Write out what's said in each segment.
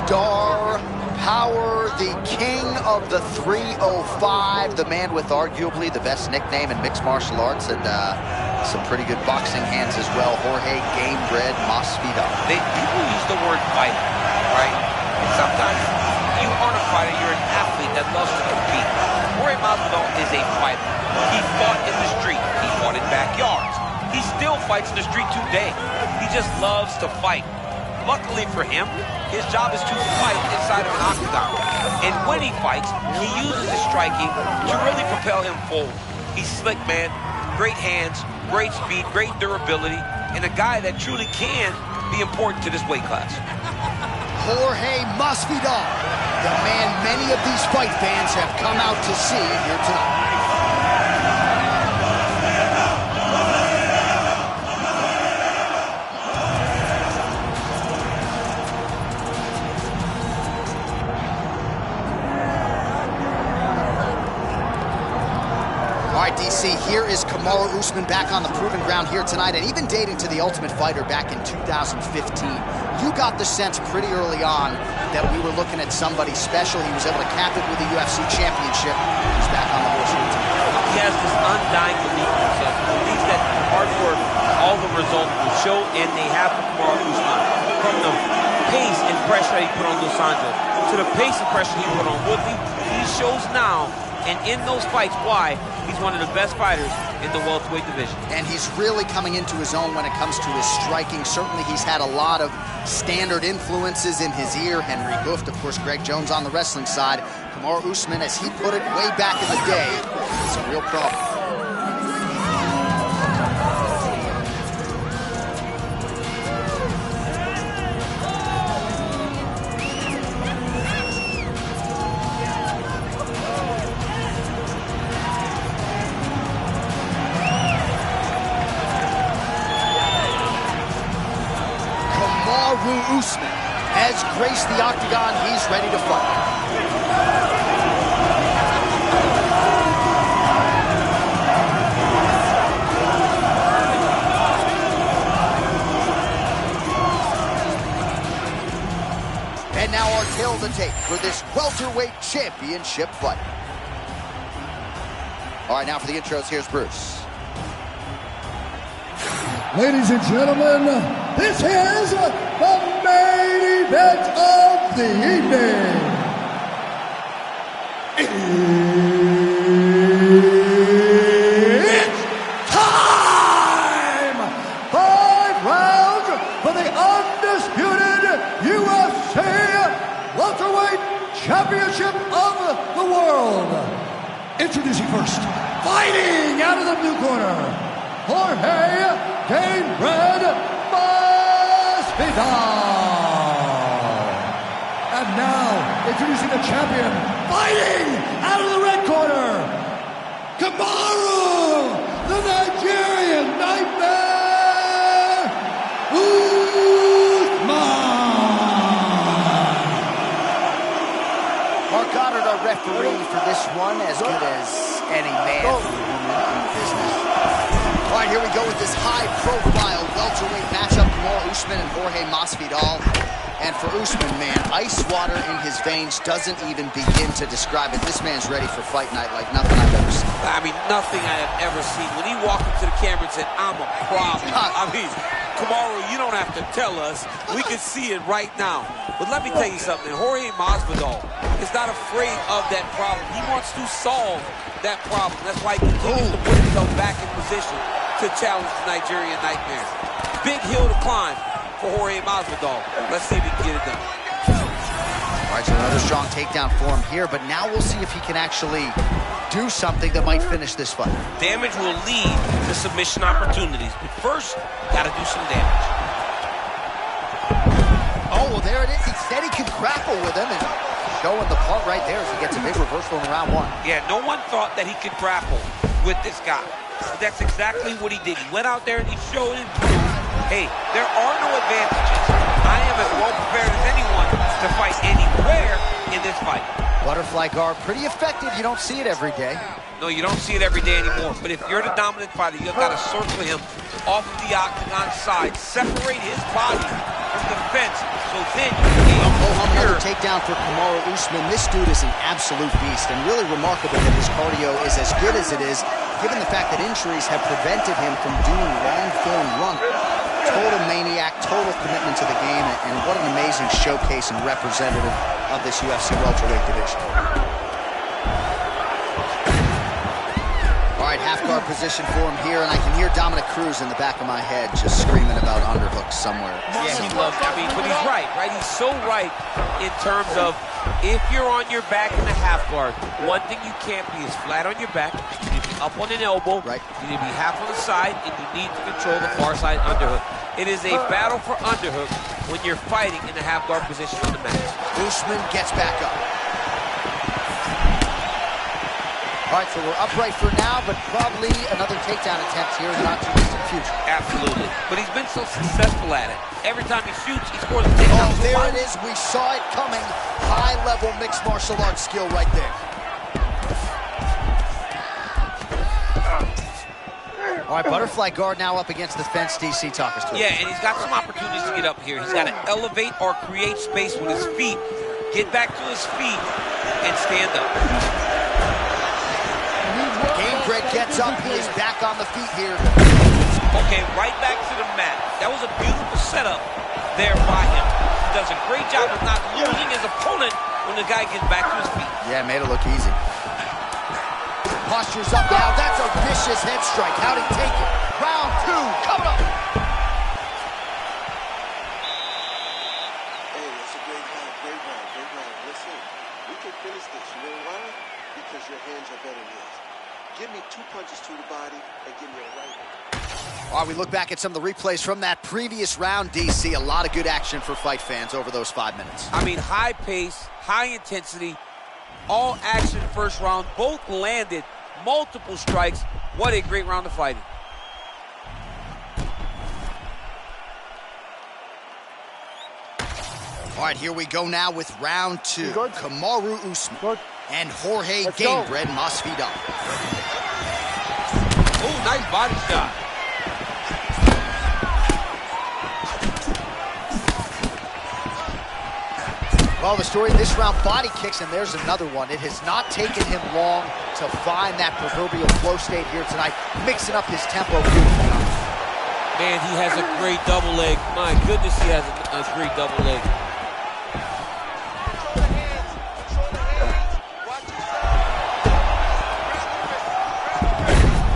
Star Power, the king of the 305, the man with arguably the best nickname in mixed martial arts and some pretty good boxing hands as well, Jorge Gamebred Masvidal. People use the word fighter, right? And sometimes you aren't a fighter, you're an athlete that loves to compete. Jorge Masvidal is a fighter. He fought in the street. He fought in backyards. He still fights in the street today. He just loves to fight. Luckily for him, his job is to fight inside of an octagon. And when he fights, he uses his striking to really propel him forward. He's slick, man. Great hands, great speed, great durability, and a guy that truly can be important to this weight class. Jorge Masvidal, the man many of these fight fans have come out to see here tonight. All right, DC, here is Kamaru Usman back on the proving ground here tonight, and even dating to the Ultimate Fighter back in 2015. You got the sense pretty early on that we were looking at somebody special. He was able to cap it with the UFC championship. He's back on the horse here tonight. He has this undying belief in himself. He believes that hard work, all the results will show, and they have for Kamaru Usman. From the pace and pressure that he put on Dos Anjos to the pace and pressure he put on Woodley, he shows now, and in those fights, why he's one of the best fighters in the welterweight division. And he's really coming into his own when it comes to his striking. Certainly he's had a lot of standard influences in his ear. Henry Hooft, of course, Greg Jones on the wrestling side. Kamaru Usman, as he put it way back in the day, it's a real problem. Kamaru Usman has graced the octagon. He's ready to fight. And now our tail of the tape for this welterweight championship fight. All right, now for the intros, here's Bruce. Ladies and gentlemen, this is the main event of the evening. It's time! 5 rounds for the undisputed UFC Welterweight Championship of the World. Introducing first, fighting out of the blue corner, Jorge Gamebred Masvidal. And now, introducing the champion, fighting out of the red corner, Kamaru, the Nigerian Nightmare, Usman. Mark Goddard, our referee for this one, as good as any man or woman in the business. All right, here we go with this high-profile welterweight matchup, Kamaru Usman and Jorge Masvidal. And for Usman, man, ice water in his veins doesn't even begin to describe it. This man's ready for fight night like nothing I've ever seen. I mean, nothing I have ever seen. When he walked into the camera and said, "I'm a problem," I mean, Kamaru, you don't have to tell us. We can see it right now. But let me tell you something. Jorge Masvidal is not afraid of that problem. He wants to solve that problem. That's why he continues to put himself back in position to challenge the Nigerian Nightmare. Big hill to climb for Jorge Masvidal. Let's see if he can get it done. All right, so another strong takedown for him here, but now we'll see if he can actually do something that might finish this fight. Damage will lead to submission opportunities, but first, gotta do some damage. Oh, well, there it is. He said he could grapple with him, and showing the part right there as he gets a big reversal in round 1. Yeah, no one thought that he could grapple with this guy. But that's exactly what he did. He went out there and he showed and proved, hey, there are no advantages. I am as well prepared as anyone to fight anywhere in this fight. Butterfly guard, pretty effective. You don't see it every day. No, you don't see it every day anymore. But if you're the dominant fighter, you've got to circle him off of the octagon side, separate his body from the the fence. So then you another takedown for Kamaru Usman. This dude is an absolute beast, and really remarkable that his cardio is as good as it is, given the fact that injuries have prevented him from doing long-form running. Total maniac, total commitment to the game, and what an amazing showcase and representative of this UFC welterweight division. All right, half guard position for him here, and I can hear Dominic Cruz in the back of my head just screaming about underhooks somewhere. Yeah, he loves, I mean, but he's right? He's so right in terms of if you're on your back in the half guard, one thing you can't be is flat on your back. You need to be up on an elbow. Right. You need to be half on the side, and you need to control the far side underhook. It is a battle for underhook when you're fighting in the half guard position on the mat. Usman gets back up. All right, so we're upright for now, but probably another takedown attempt here in the not-too-distant future. Absolutely. But he's been so successful at it. Every time he shoots, he scores a takedown. Oh, there it is. We saw it coming. High-level mixed martial arts skill right there. All right, butterfly guard now up against the fence. DC, talk us through. Yeah, and he's got some opportunities to get up here. He's got to elevate or create space with his feet, get back to his feet, and stand up. Gamebred gets up. He is back on the feet here. Okay, right back to the mat. That was a beautiful setup there by him. He does a great job of not losing his opponent when the guy gets back to his feet. Yeah, made it look easy. Posture's up now. That's a vicious head strike. How'd he take it? Round two, coming up. Hey, that's a great round, great round, great round. Listen, we can finish this. You know why? Because your hands are better than his. Give me 2 punches to the body and give me a right hand. All right, we look back at some of the replays from that previous round, DC. A lot of good action for fight fans over those 5 minutes. I mean, high pace, high intensity, all action first round. Both landed multiple strikes. What a great round of fighting. All right, here we go now with round two. Kamaru Usman and Jorge Gamebred Masvidal. Oh, nice body shot. Well, the story of this round, body kicks, and there's another one. It has not taken him long to find that proverbial flow state here tonight, mixing up his tempo beautifully. Man, he has a great double leg. My goodness, he has a great double leg.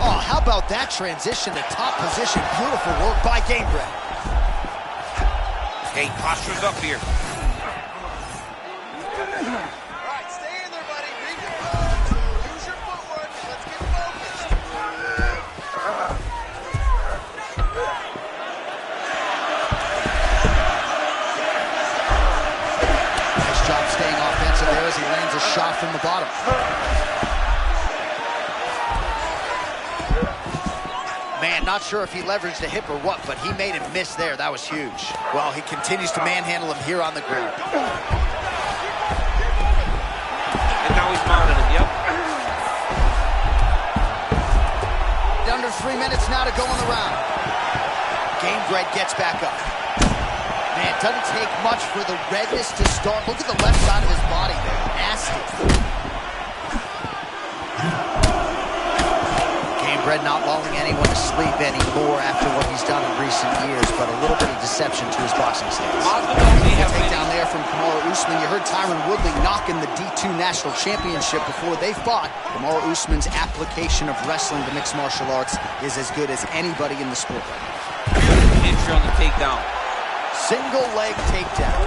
Oh, how about that transition to top position? Beautiful work by Gamebred. Hey, posture's up here. As he lands a shot from the bottom. Man, not sure if he leveraged a hip or what, but he made him miss there. That was huge. Well, he continues to manhandle him here on the ground. And now he's mounted him, yep. Under 3 minutes now to go in the round. Gamebred gets back up. Man, it doesn't take much for the redness to start. Look at the left side of his body there. Nasty. Gamebred not lulling anyone to sleep anymore after what he's done in recent years, but a little bit of deception to his boxing stance. Takedown there from Kamaru Usman. You heard Tyron Woodley knocking the D2 National Championship before they fought. Kamaru Usman's application of wrestling to mixed martial arts is as good as anybody in the sport right now. Beautiful entry on the takedown. Single leg takedown.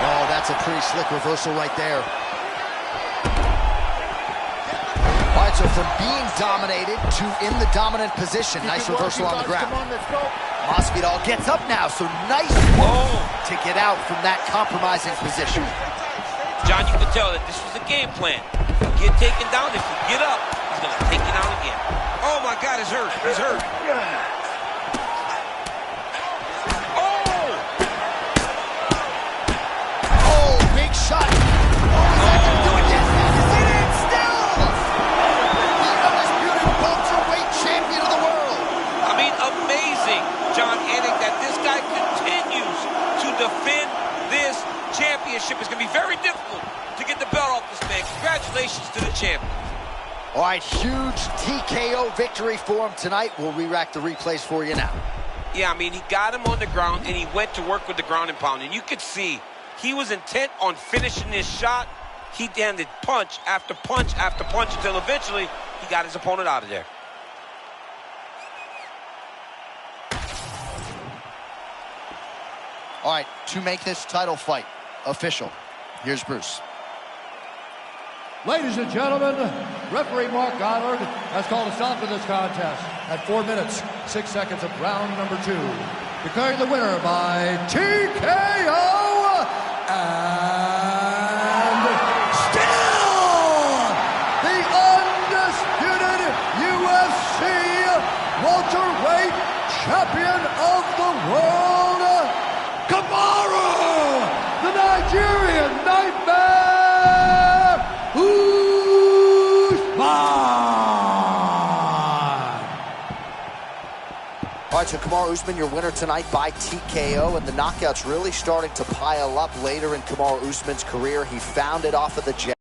Oh, that's a pretty slick reversal right there. All right, so from being dominated to in the dominant position. Nice reversal on the ground. Masvidal gets up now, so nice work to get out from that compromising position. John, you can tell that this was a game plan. Get taken down. If you get up, he's going to take you down again. Oh, my God, he's hurt. He's hurt. Shot. Oh, is that going to do it yet? Is it in still? The undisputed welterweight champion of the world. I mean, amazing, John Anik, that this guy continues defend this championship. It's going to be very difficult to get the belt off this man. Congratulations to the champion. All right, huge TKO victory for him tonight. We'll re-rack the replays for you now. Yeah, I mean, he got him on the ground, and he went to work with the ground and pound. And you could see he was intent on finishing this shot. He landed punch after punch after punch until eventually he got his opponent out of there. All right, to make this title fight official, here's Bruce. Ladies and gentlemen, referee Mark Goddard has called a stop to this contest at 4 minutes, 6 seconds of round number 2. Declaring the winner by TKO, and still the undisputed UFC welterweight champion of the world, Kamaru, the Nigerian Nightmare, Usman! All right, so Kamaru Usman, your winner tonight by TKO, and the knockouts really starting to pile up later in Kamaru Usman's career. He found it off of the jab.